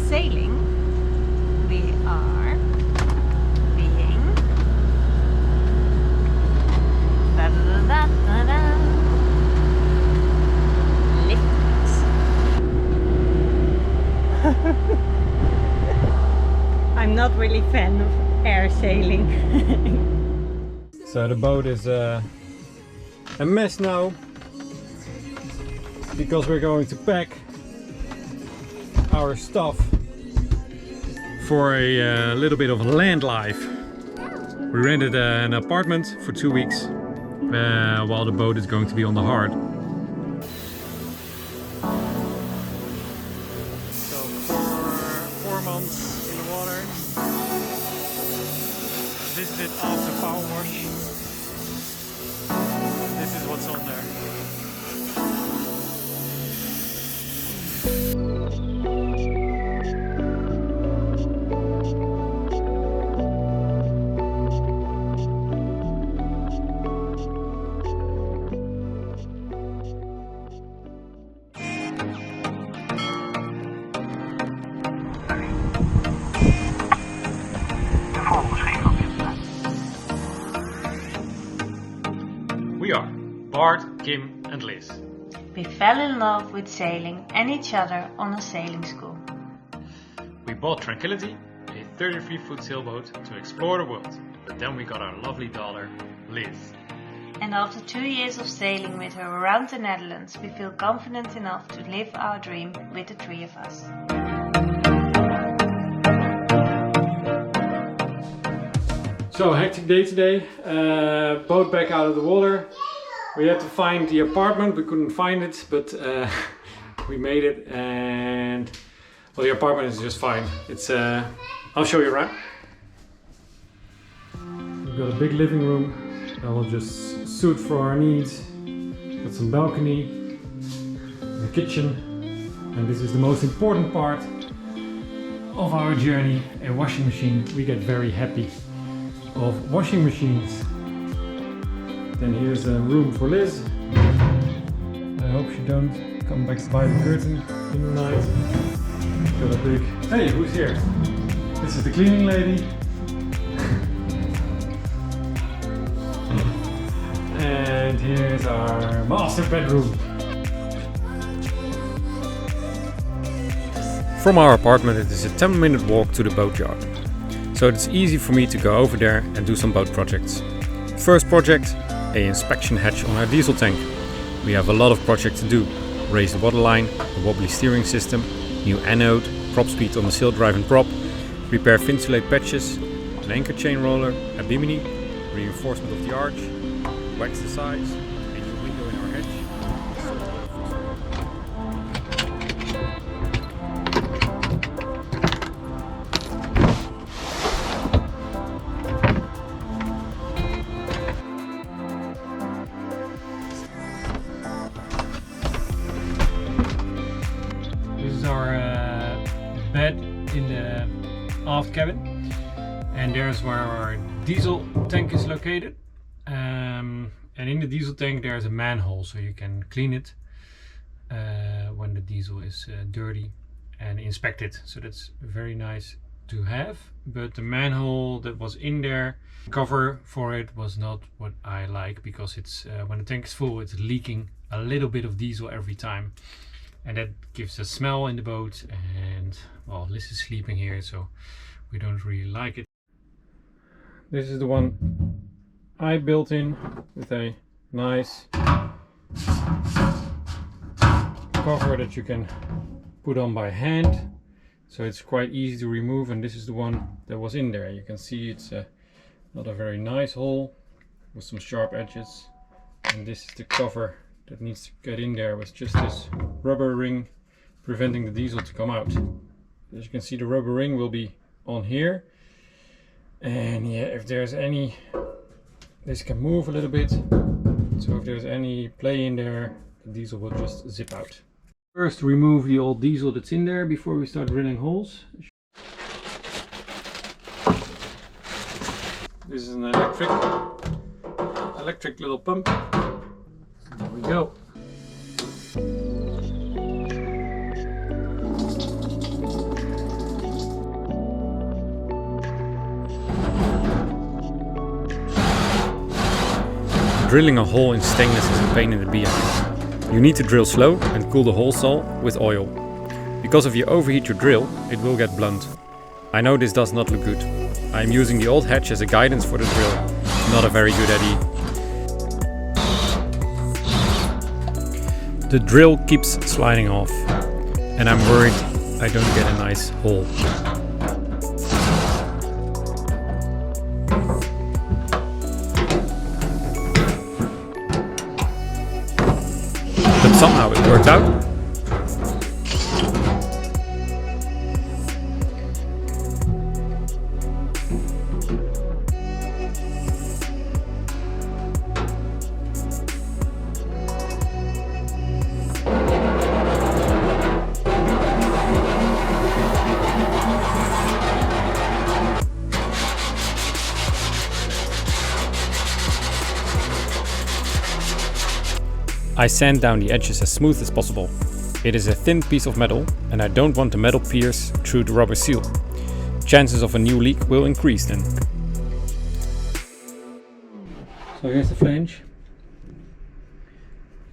sailing, we are being lifted. I'm not really fan of air sailing. So the boat is a mess now because we're going to pack our stuff for a little bit of land life. We rented an apartment for 2 weeks while the boat is going to be on the hard. So for 4 months in the water. This is it after power wash. This is what's on there. We are Bart, Kim and Liz. We fell in love with sailing and each other on a sailing school. We bought Tranquility, a 33-foot sailboat to explore the world. But then we got our lovely daughter, Liz. And after 2 years of sailing with her around the Netherlands, we feel confident enough to live our dream with the 3 of us. So hectic day today, boat back out of the water. We had to find the apartment, we couldn't find it, but we made it, and well, the apartment is just fine. It's I'll show you around. We've got a big living room that will just suit for our needs. Got some balcony, a kitchen, and this is the most important part of our journey, a washing machine. We get very happy of washing machines. Then here's a room for Liz. I hope she don't come back by the curtain in the night. Got a big... Hey, who's here? This is the cleaning lady. And here's our master bedroom. From our apartment it is a 10-minute walk to the boatyard. So it's easy for me to go over there and do some boat projects. First project, an inspection hatch on our diesel tank. We have a lot of projects to do. Raise the waterline, a wobbly steering system, new anode, propspeed on the sail drive and prop, repair Finsulate patches, an anchor chain roller, a bimini, reinforcement of the arch, wax the sides, a new window in our hatch. This is our bed in the aft cabin, and there's where our diesel tank is located. And in the diesel tank there's a manhole, so you can clean it when the diesel is dirty and inspect it. So that's very nice to have. But the manhole that was in there, cover for it was not what I like, because it's when the tank is full it's leaking a little bit of diesel every time, and that gives a smell in the boat. And well, Liz is sleeping here, so we don't really like it. This is the one I built in with a nice cover that you can put on by hand, so it's quite easy to remove. And this is the one that was in there. You can see it's not a very nice hole with some sharp edges, and this is the cover that needs to get in there with just this rubber ring preventing the diesel to come out. As you can see, the rubber ring will be on here, and yeah, if there's any, this can move a little bit, so if there's any play in there, the diesel will just zip out. First remove the old diesel that's in there before we start drilling holes. This is an electric little pump. There we go. drilling a hole in stainless is a pain in the behind. You need to drill slow and cool the hole saw with oil. Because if you overheat your drill, it will get blunt. I know this does not look good. I am using the old hatch as a guidance for the drill. Not a very good idea. The drill keeps sliding off, and I'm worried I don't get a nice hole. But somehow it worked out. I sand down the edges as smooth as possible. It is a thin piece of metal and I don't want the metal pierce through the rubber seal. Chances of a new leak will increase then. So here's the flange.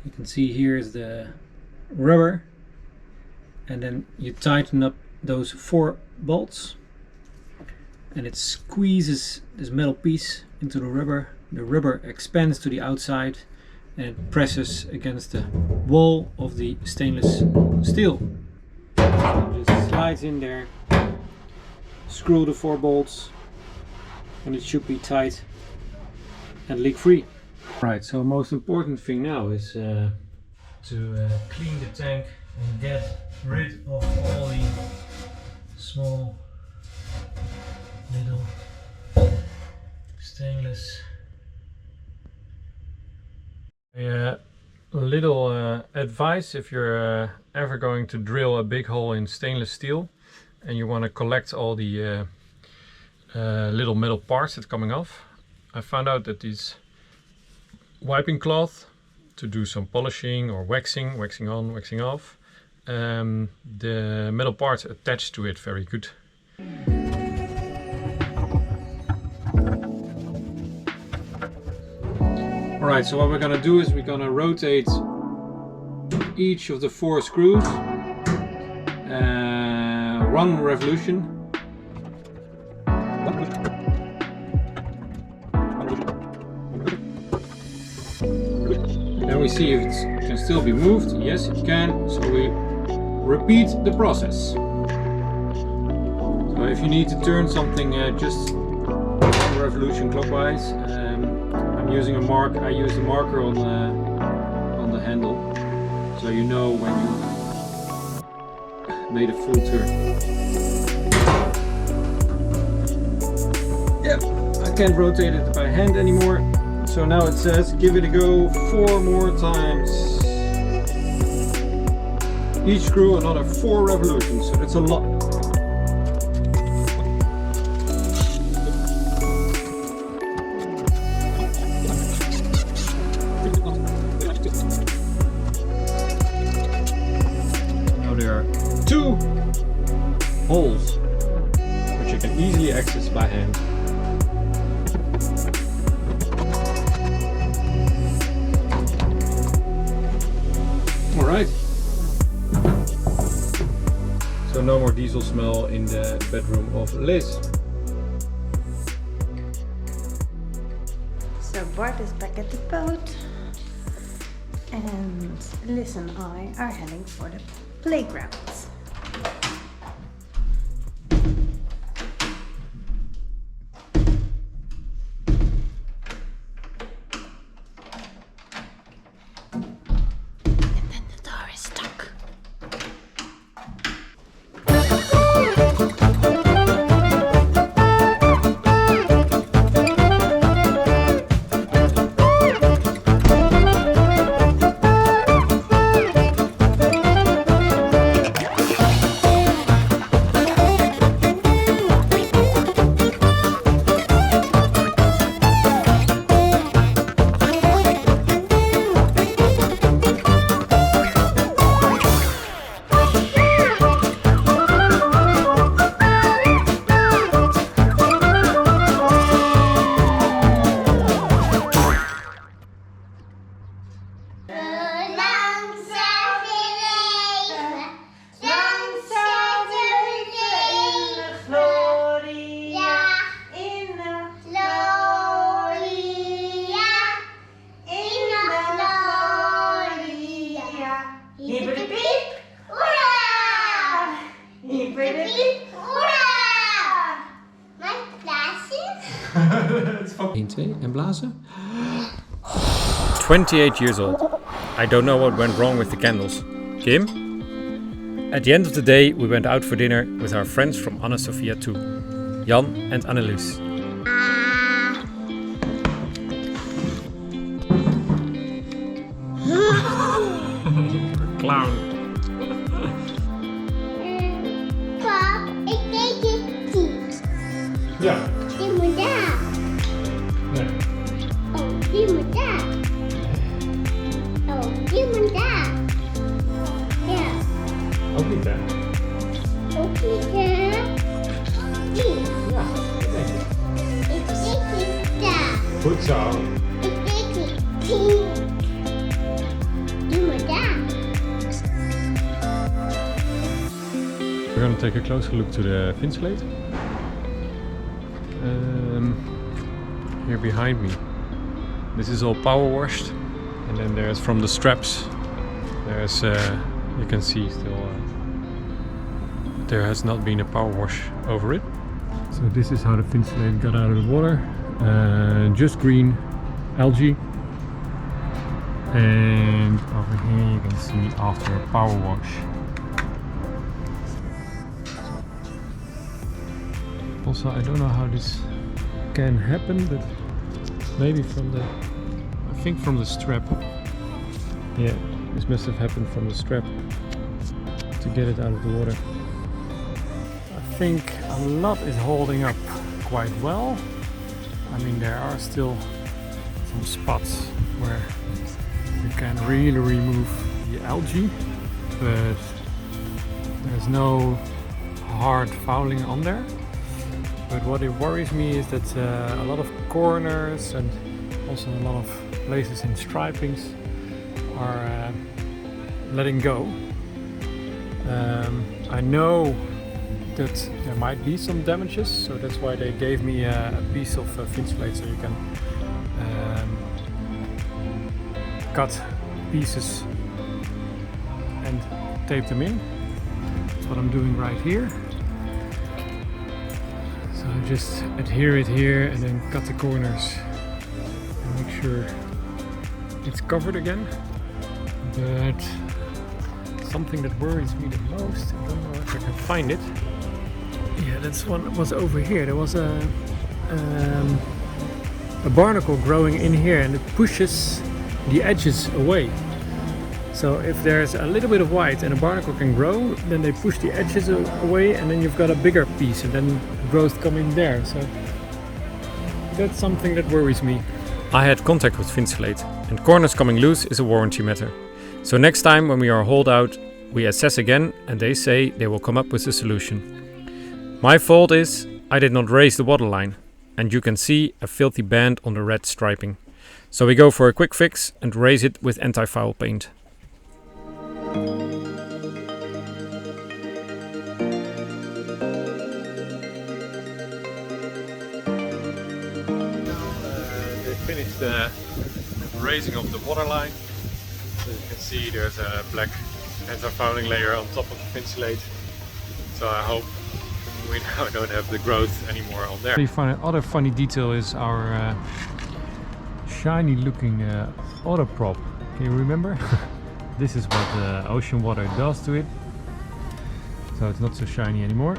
You can see here is the rubber, and then you tighten up those 4 bolts and it squeezes this metal piece into the rubber. The rubber expands to the outside and it presses against the wall of the stainless steel. So it just slides in there, screw the 4 bolts, and it should be tight and leak free. Right, so most important thing now is to clean the tank and get rid of all the small little stainless. A little advice: if you're ever going to drill a big hole in stainless steel and you want to collect all the little metal parts that are coming off, I found out that these wiping cloth to do some polishing or waxing on, waxing off, the metal parts attached to it very good. Alright, so what we're gonna do is we're gonna rotate each of the 4 screws, 1 revolution. Then we see if it can still be moved. Yes, it can. So we repeat the process. So if you need to turn something just 1 revolution clockwise, I'm using a mark. I use the marker on the handle, so you know when you made a full turn. Yeah, I can't rotate it by hand anymore. So now it says give it a go 4 more times. Each screw another 4 revolutions, so that's a lot. Now there are 2 holes which you can easily access by hand. Alright, so no more diesel smell in the bedroom of Liz. So Bart is back at the boat and Liz and I are heading for the playground. 1, 2 en blazen. 28 years old. I don't know what went wrong with the candles. Kim? At the end of the day, we went out for dinner with our friends from Anna Sophia too. Jan and Annelies. Clown. Pap, ik denk het niet. Ja. Die moet daar. Nee. Oh, die moet daar. Oh, die moet daar. Ja, Ook niet hè? ook niet hè. Die. Ja, dat denk ik. Ik denk het daar. Goed zo. Ik denk het. Die moet daar. We're going to take a closer look to the Finsulate. Here behind me. This is all power washed, and then there's from the straps. There's you can see still there has not been a power wash over it. So this is how the Finsulate got out of the water. Just green algae, and over here you can see after a power wash. Also, I don't know how this can happen, but maybe from the, I think from the strap. Yeah, this must have happened from the strap to get it out of the water. I think a lot is holding up quite well. I mean, there are still some spots where you can really remove the algae, but there's no hard fouling on there. But what it worries me is that a lot of corners and also a lot of places in stripings are letting go. I know that there might be some damages, so that's why they gave me a piece of Finsulate so you can cut pieces and tape them in. That's what I'm doing right here. So I just adhere it here and then cut the corners and make sure it's covered again. But something that worries me the most, I don't know if I can find it. Yeah, that's one was over here. There was a barnacle growing in here and it pushes the edges away. So if there's a little bit of white and a barnacle can grow, then they push the edges away and then you've got a bigger piece and then growth coming there. So that's something that worries me. I had contact with Finsulate, and corners coming loose is a warranty matter. So next time when we are hauled out, we assess again and they say they will come up with a solution. My fault is I did not raise the waterline, and you can see a filthy band on the red striping. So we go for a quick fix and raise it with anti-foul paint. They finished the raising of the waterline. So you can see there's a black anti-fouling layer on top of the Finsulate. So I hope we now don't have the growth anymore on there. Other funny detail is our shiny looking auto prop. Can you remember? This is what the ocean water does to it. So it's not so shiny anymore.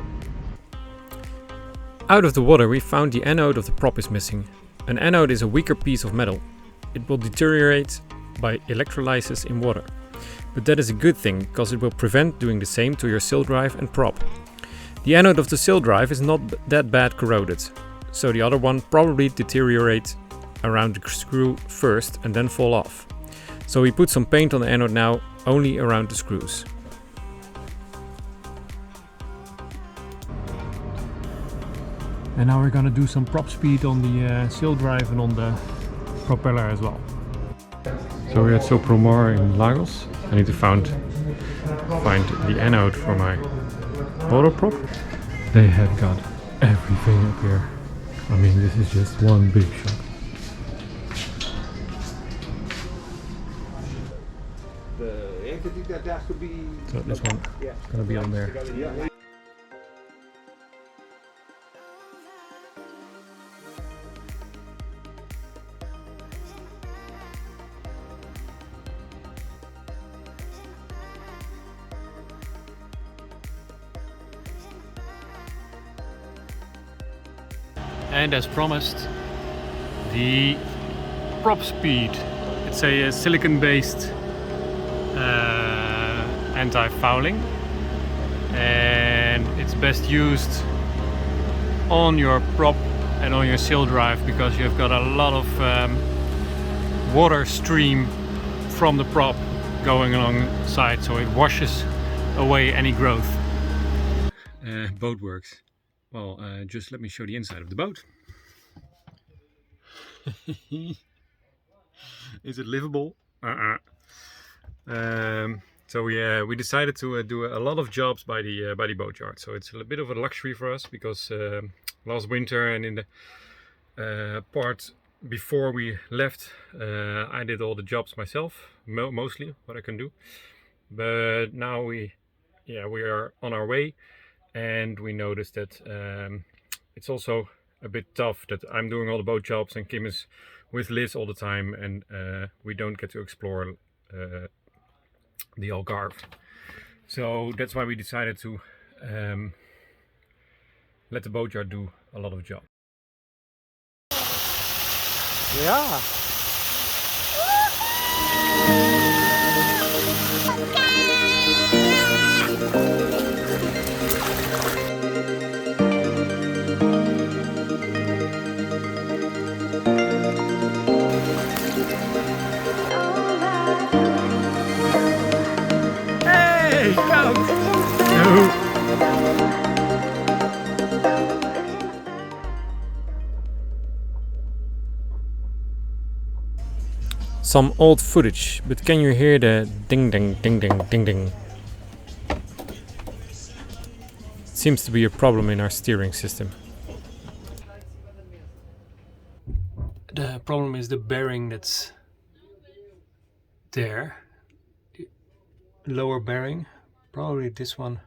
Out of the water we found the anode of the prop is missing. An anode is a weaker piece of metal. It will deteriorate by electrolysis in water. But that is a good thing, because it will prevent doing the same to your sail drive and prop. The anode of the sail drive is not that bad corroded, so the other one probably deteriorates around the screw first and then fall off. So we put some paint on the anode now, only around the screws. And now we're gonna do some prop speed on the sail drive and on the propeller as well. So we're at Sopromar in Lagos. I need to find the anode for my auto prop. They have got everything up here. I mean, this is just one big shop. So this one is gonna be on there. And as promised, the propspeed. It's a silicon-based anti-fouling, and it's best used on your prop and on your sail drive because you've got a lot of water stream from the prop going alongside, so it washes away any growth. Boat works. Well, just let me show the inside of the boat. Is it livable? So we decided to do a lot of jobs by the boatyard. So it's a bit of a luxury for us because last winter and in the part before we left, I did all the jobs myself, mostly what I can do. But now we are on our way, and we noticed that it's also a bit tough that I'm doing all the boat jobs and Kim is with Liz all the time, and we don't get to explore the Algarve. So that's why we decided to let the boatyard do a lot of jobs. Yeah. Hey, count! No. Some old footage, but can you hear the ding ding ding ding ding ding? Seems to be a problem in our steering system. The problem is the bearing that's there. The lower bearing, probably this one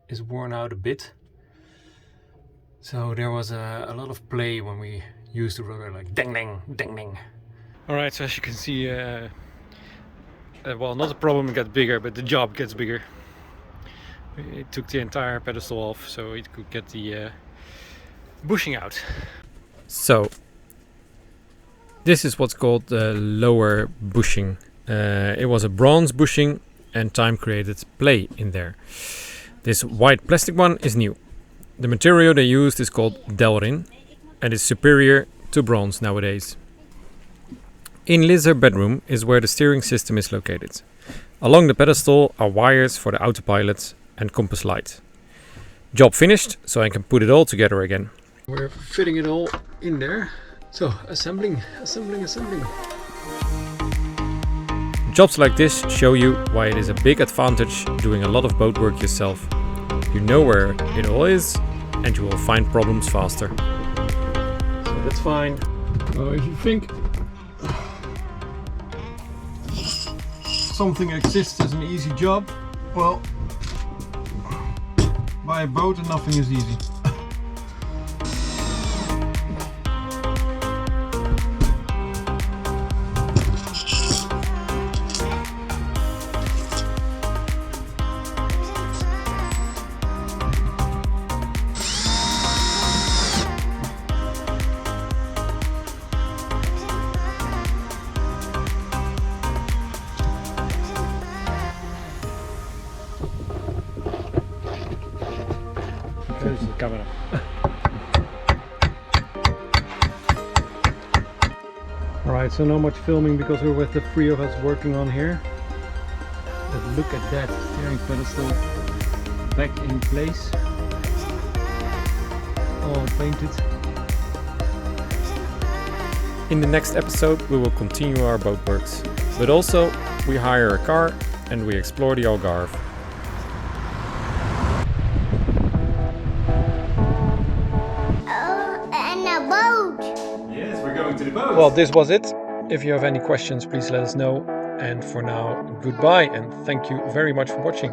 is worn out a bit. So there was a lot of play when we used the rudder, like ding ding ding ding. Alright, so as you can see, well, not the problem gets bigger, but the job gets bigger. It took the entire pedestal off so it could get the bushing out. So, this is what's called the lower bushing. It was a bronze bushing and time created play in there. This white plastic one is new. The material they used is called Delrin and is superior to bronze nowadays. In Liz's bedroom is where the steering system is located. Along the pedestal are wires for the autopilot and compass light. Job finished, so I can put it all together again. We're fitting it all in there. So assembling. Jobs like this show you why it is a big advantage doing a lot of boat work yourself. You know where it all is and you will find problems faster. So that's fine. If you think something exists as an easy job, well, buy a boat and nothing is easy. There's the camera. Alright, so not much filming because we're with the three of us working on here. But look at that steering pedestal back in place. All painted. In the next episode we will continue our boat works. But also we hire a car and we explore the Algarve. And a boat. Yes, we're going to the boat. Well, this was it. If you have any questions, please let us know. And for now, goodbye and thank you very much for watching.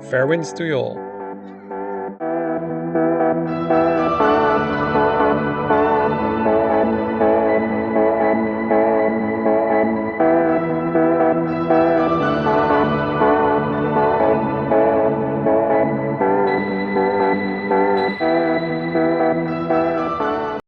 Fair winds to you all.